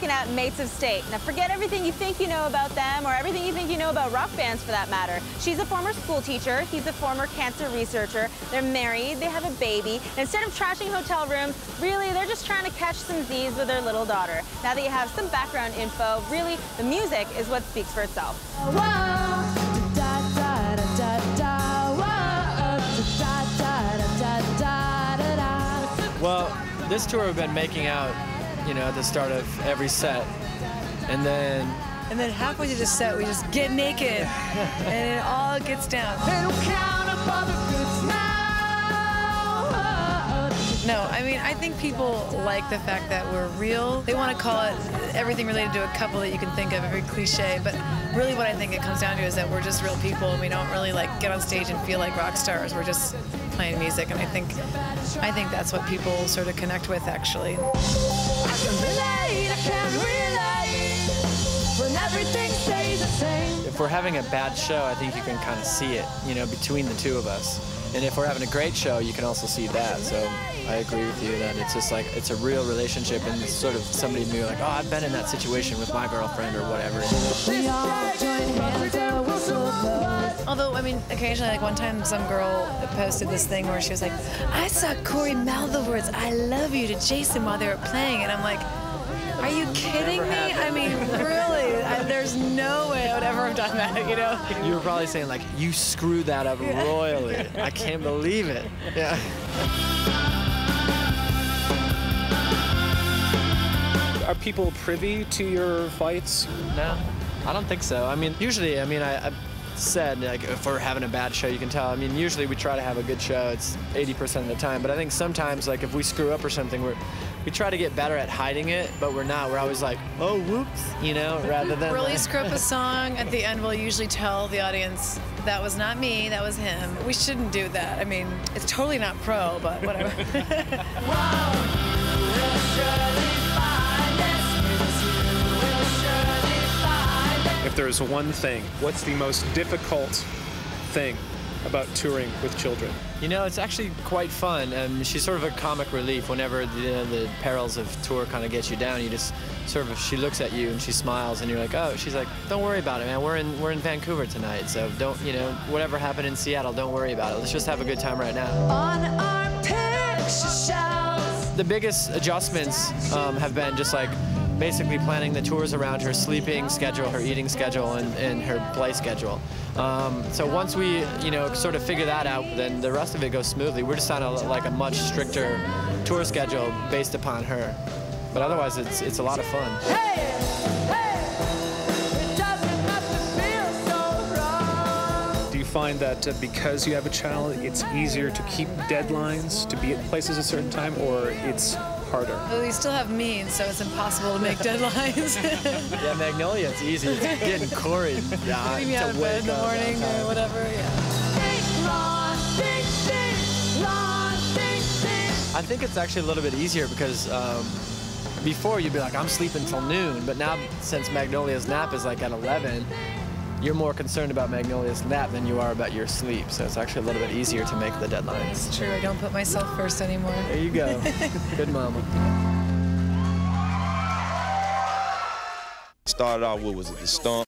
checking out Mates of State. Now forget everything you think you know about them or everything you think you know about rock bands for that matter. She's a former school teacher, he's a former cancer researcher. They're married, they have a baby. And instead of trashing hotel rooms, really they're just trying to catch some Z's with their little daughter. Now that you have some background info, really the music is what speaks for itself. Well, this tour we've been making out, you know, at the start of every set, and then halfway through the set we just get naked, and it all gets down. No, I mean, I think people like the fact that we're real. They want to call it everything related to a couple that you can think of, very cliche, but really what I think it comes down to is that we're just real people, and we don't really like get on stage and feel like rock stars. We're just playing music, and I think that's what people sort of connect with, actually. I can relate, when everything stays the same. If we're having a bad show, I think you can kind of see it, you know, between the two of us. And if we're having a great show, you can also see that. So I agree with you that it's just like, it's a real relationship, and it's sort of somebody new, like, oh, I've been in that situation with my girlfriend or whatever. Although, I mean, occasionally, like one time some girl posted this thing where she was like, I saw Kori mouth the words, I love you, to Jason while they were playing. And I'm like, are you kidding me? I mean, really, there's no way I would ever have done that, you know? You were probably saying, like, you screwed that up royally. I can't believe it. Yeah. Are people privy to your fights? No, I don't think so. I mean, usually, I've said, like, if we're having a bad show, you can tell. I mean, usually we try to have a good show. It's 80% of the time. But I think sometimes, like, if we screw up or something, we try to get better at hiding it, but we're not. We're always like, oh, whoops, you know, rather than... Really screw up a song, at the end we'll usually tell the audience, that was not me, that was him. We shouldn't do that. I mean, it's totally not pro, but whatever. If there's one thing, what's the most difficult thing about touring with children? You know, it's actually quite fun. She's sort of a comic relief whenever the perils of tour kind of get you down. You just sort of, she looks at you and she smiles, and you're like, oh, she's like, don't worry about it, man. We're in Vancouver tonight, so don't, you know, whatever happened in Seattle, don't worry about it. Let's just have a good time right now. On our picture shelves. The biggest adjustments have been just like basically planning the tours around her sleeping schedule, her eating schedule, and her play schedule. So once we, you know, sort of figure that out, then the rest of it goes smoothly. We're just on a much stricter tour schedule based upon her. But otherwise, it's a lot of fun. Hey, hey, it doesn't have to feel so wrong. Do you find that because you have a child, it's easier to keep deadlines, to be at places at a certain time, or it's harder? Well, we still have me, so it's impossible to make deadlines. Yeah, Magnolia, it's easy. It's getting Kori Getting me out of bed in the morning or whatever, yeah. I think it's actually a little bit easier because before you'd be like, I'm sleeping till noon, but now since Magnolia's nap is like at 11, you're more concerned about Magnolia's nap than you are about your sleep. So it's actually a little bit easier to make the deadlines. It's true, I don't put myself first anymore. There you go. Good mama. Started out with, was it the Stomp?